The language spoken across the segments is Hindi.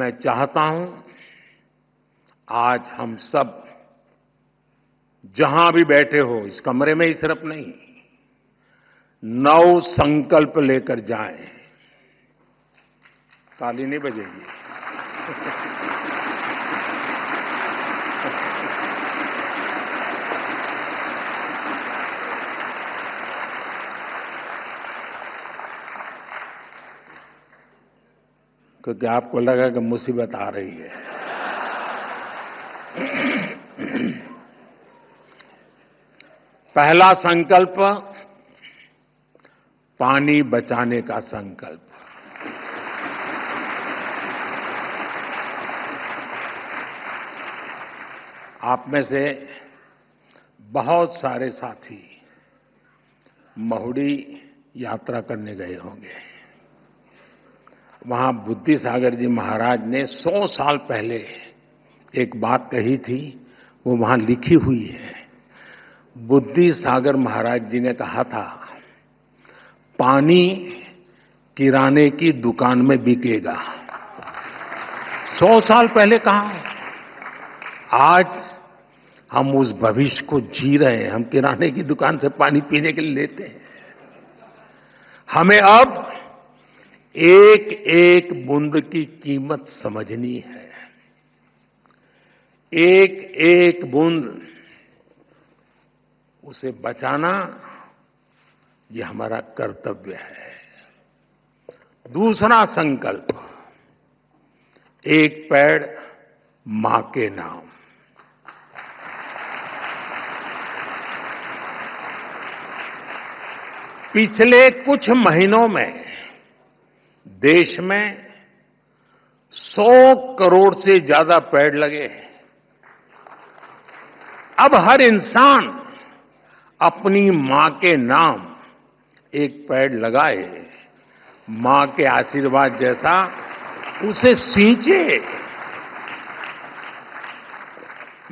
मैं चाहता हूं आज हम सब जहां भी बैठे हो, इस कमरे में ही सिर्फ नहीं, नव संकल्प लेकर जाएं। ताली नहीं बजेगी। क्योंकि आपको लगा कि मुसीबत आ रही है। पहला संकल्प, पानी बचाने का संकल्प। आप में से बहुत सारे साथी महुड़ी यात्रा करने गए होंगे। वहां बुद्धि सागर जी महाराज ने 100 साल पहले एक बात कही थी, वो वहां लिखी हुई है। बुद्धि सागर महाराज जी ने कहा था, पानी किराने की दुकान में बिकेगा। 100 साल पहले कहा। आज हम उस भविष्य को जी रहे हैं। हम किराने की दुकान से पानी पीने के लिए लेते हैं। हमें अब एक एक बूंद की कीमत समझनी है। एक एक बूंद उसे बचाना, ये हमारा कर्तव्य है। दूसरा संकल्प, एक पेड़ मां के नाम। पिछले कुछ महीनों में देश में 100 करोड़ से ज्यादा पेड़ लगे। अब हर इंसान अपनी मां के नाम एक पेड़ लगाए, मां के आशीर्वाद जैसा उसे सींचे।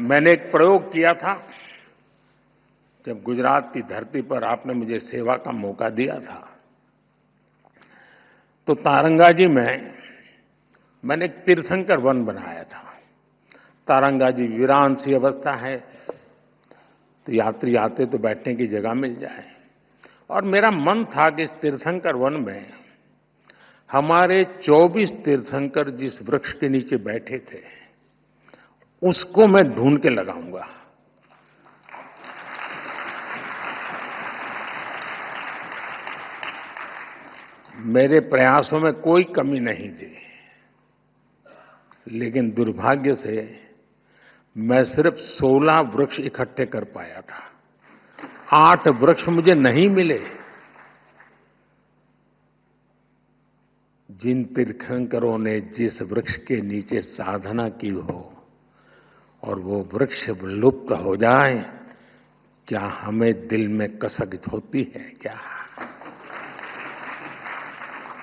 मैंने एक प्रयोग किया था जब गुजरात की धरती पर आपने मुझे सेवा का मौका दिया था। तो तारंगाजी में मैंने एक तीर्थंकर वन बनाया था। तारंगाजी वीरान सी अवस्था है, तो यात्री आते तो बैठने की जगह मिल जाए। और मेरा मन था कि इस तीर्थंकर वन में हमारे 24 तीर्थंकर जिस वृक्ष के नीचे बैठे थे, उसको मैं ढूंढ के लगाऊंगा। मेरे प्रयासों में कोई कमी नहीं थी, लेकिन दुर्भाग्य से मैं सिर्फ 16 वृक्ष इकट्ठे कर पाया था। 8 वृक्ष मुझे नहीं मिले। जिन तीर्थंकरों ने जिस वृक्ष के नीचे साधना की हो और वो वृक्ष लुप्त हो जाए, क्या हमें दिल में कसक होती है क्या?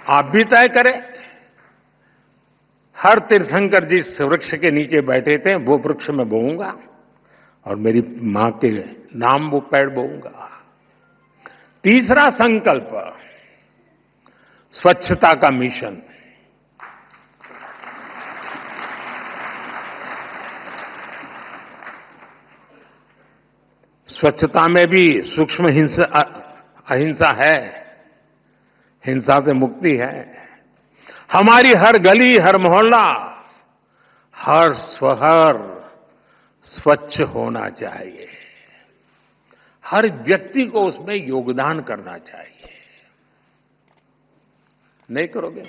आप भी तय करें। हर तीर्थंकर जिस वृक्ष के नीचे बैठे थे, वो वृक्ष मैं बोऊंगा और मेरी मां के नाम वो पेड़ बोऊंगा। तीसरा संकल्प, स्वच्छता का मिशन। स्वच्छता में भी सूक्ष्म अहिंसा है, हिंसा से मुक्ति है। हमारी हर गली, हर मोहल्ला, हर शहर स्वच्छ होना चाहिए। हर व्यक्ति को उसमें योगदान करना चाहिए। नहीं करोगे?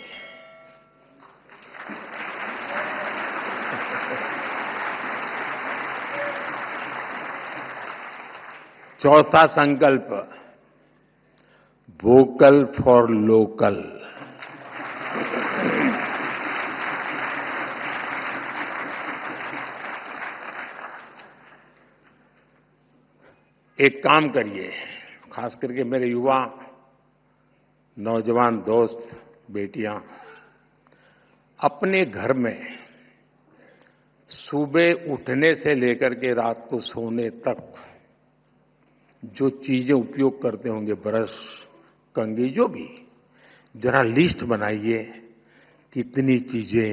चौथा संकल्प, वोकल फॉर लोकल। एक काम करिए, खास करके मेरे युवा नौजवान दोस्त बेटियां, अपने घर में सुबह उठने से लेकर के रात को सोने तक जो चीजें उपयोग करते होंगे, ब्रश, कंघी, जो भी, जरा लिस्ट बनाइए कितनी चीजें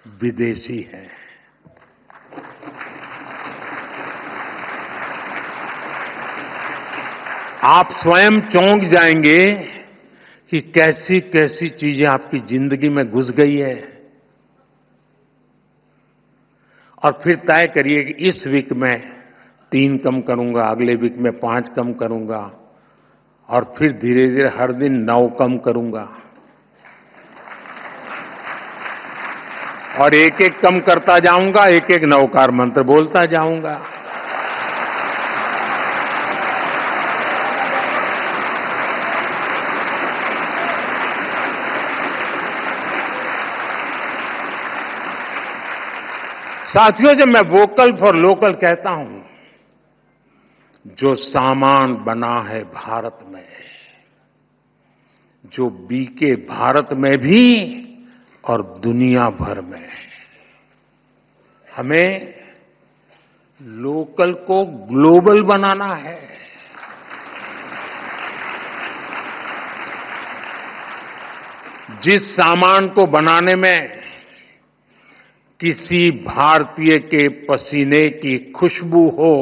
विदेशी हैं। आप स्वयं चौंक जाएंगे कि कैसी कैसी चीजें आपकी जिंदगी में घुस गई है। और फिर तय करिए कि इस वीक में 3 कम करूंगा, अगले वीक में 5 कम करूंगा, और फिर धीरे धीरे हर दिन 9 कम करूंगा, और एक एक कम करता जाऊंगा, एक एक नवकार मंत्र बोलता जाऊंगा। साथियों, जब मैं वोकल फॉर लोकल कहता हूं, जो सामान बना है भारत में, जो बिके भारत में भी और दुनिया भर में, हमें लोकल को ग्लोबल बनाना है। जिस सामान को बनाने में किसी भारतीय के पसीने की खुशबू हो,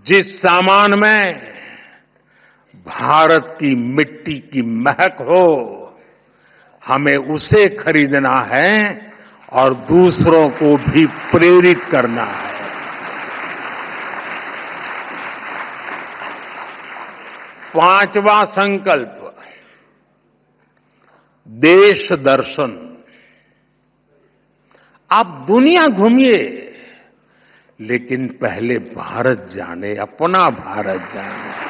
जिस सामान में भारत की मिट्टी की महक हो, हमें उसे खरीदना है और दूसरों को भी प्रेरित करना है। पांचवा संकल्प, देश दर्शन। आप दुनिया घूमिए, लेकिन पहले भारत जाने, अपना भारत जाने।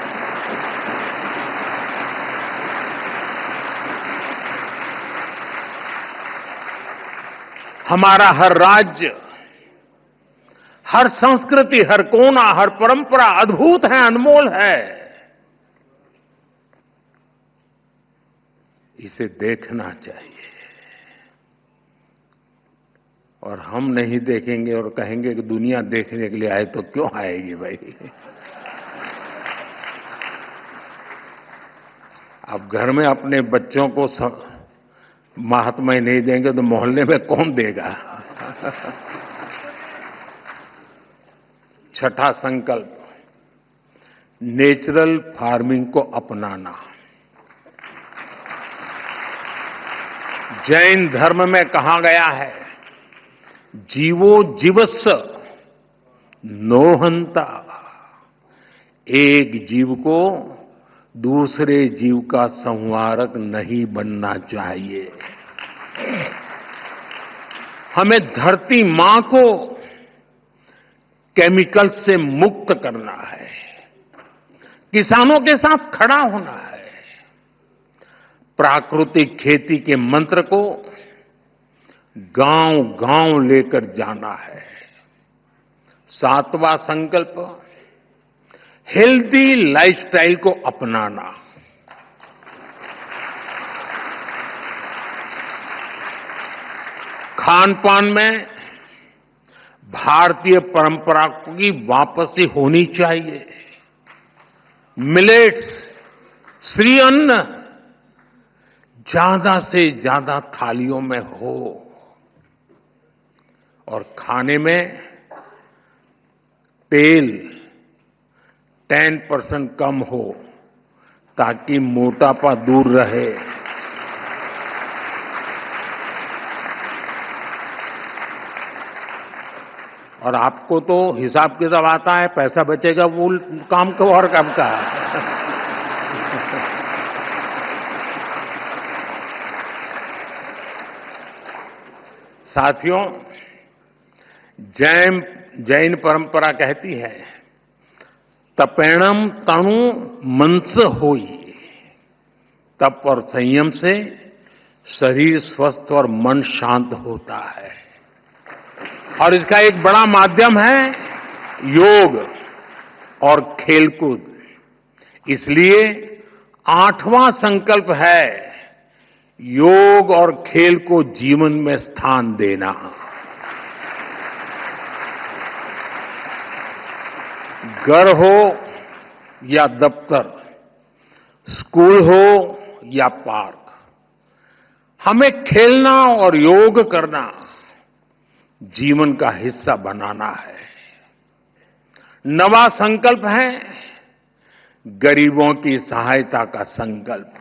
हमारा हर राज्य, हर संस्कृति, हर कोना, हर परंपरा अद्भुत है, अनमोल है। इसे देखना चाहिए। और हम नहीं देखेंगे और कहेंगे कि दुनिया देखने के लिए आए, तो क्यों आएगी भाई? आप घर में अपने बच्चों को महात्मा ही नहीं देंगे तो मोहल्ले में कौन देगा? छठा संकल्प, नेचुरल फार्मिंग को अपनाना। जैन धर्म में कहा गया है, जीवो जीवस्य नो हंता। एक जीव को दूसरे जीव का संहारक नहीं बनना चाहिए। हमें धरती मां को केमिकल से मुक्त करना है, किसानों के साथ खड़ा होना है, प्राकृतिक खेती के मंत्र को गांव गांव लेकर जाना है। सातवां संकल्प, हेल्दी लाइफस्टाइल को अपनाना। खान पान में भारतीय परंपरा की वापसी होनी चाहिए। मिलेट्स, श्री अन्न ज्यादा से ज्यादा थालियों में हो, और खाने में तेल 10% कम हो, ताकि मोटापा दूर रहे। और आपको तो हिसाब किताब आता है, पैसा बचेगा वो काम को और काम का। साथियों, जैन परंपरा कहती है, तपेणम तणु मनस होई। तप और संयम से शरीर स्वस्थ और मन शांत होता है। और इसका एक बड़ा माध्यम है योग और खेलकूद। इसलिए 8वां संकल्प है योग और खेल को जीवन में स्थान देना। घर हो या दफ्तर, स्कूल हो या पार्क, हमें खेलना और योग करना जीवन का हिस्सा बनाना है। नवा संकल्प है गरीबों की सहायता का संकल्प।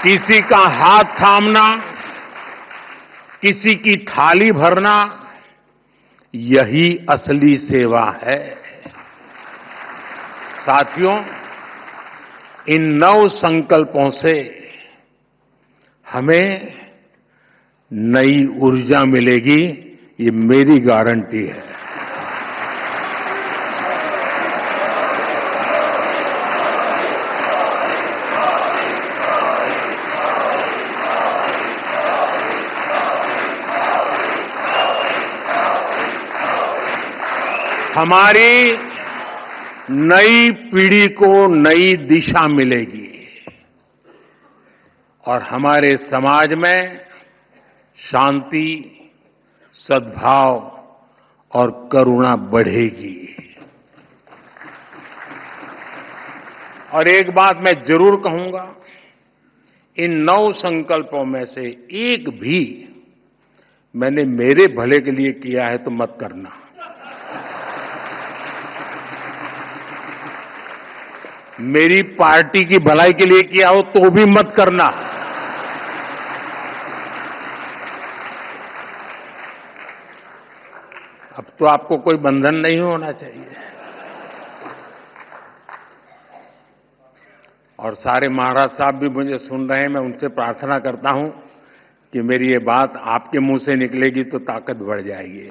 किसी का हाथ थामना, किसी की थाली भरना, यही असली सेवा है। साथियों, इन नव संकल्पों से हमें नई ऊर्जा मिलेगी, ये मेरी गारंटी है। हमारी नई पीढ़ी को नई दिशा मिलेगी और हमारे समाज में शांति, सद्भाव और करुणा बढ़ेगी। और एक बात मैं जरूर कहूंगा, इन नौ संकल्पों में से एक भी मैंने मेरे भले के लिए किया है तो मत करना। मेरी पार्टी की भलाई के लिए किया हो तो भी मत करना। अब तो आपको कोई बंधन नहीं होना चाहिए। और सारे महाराज साहब भी मुझे सुन रहे हैं, मैं उनसे प्रार्थना करता हूं कि मेरी ये बात आपके मुंह से निकलेगी तो ताकत बढ़ जाएगी।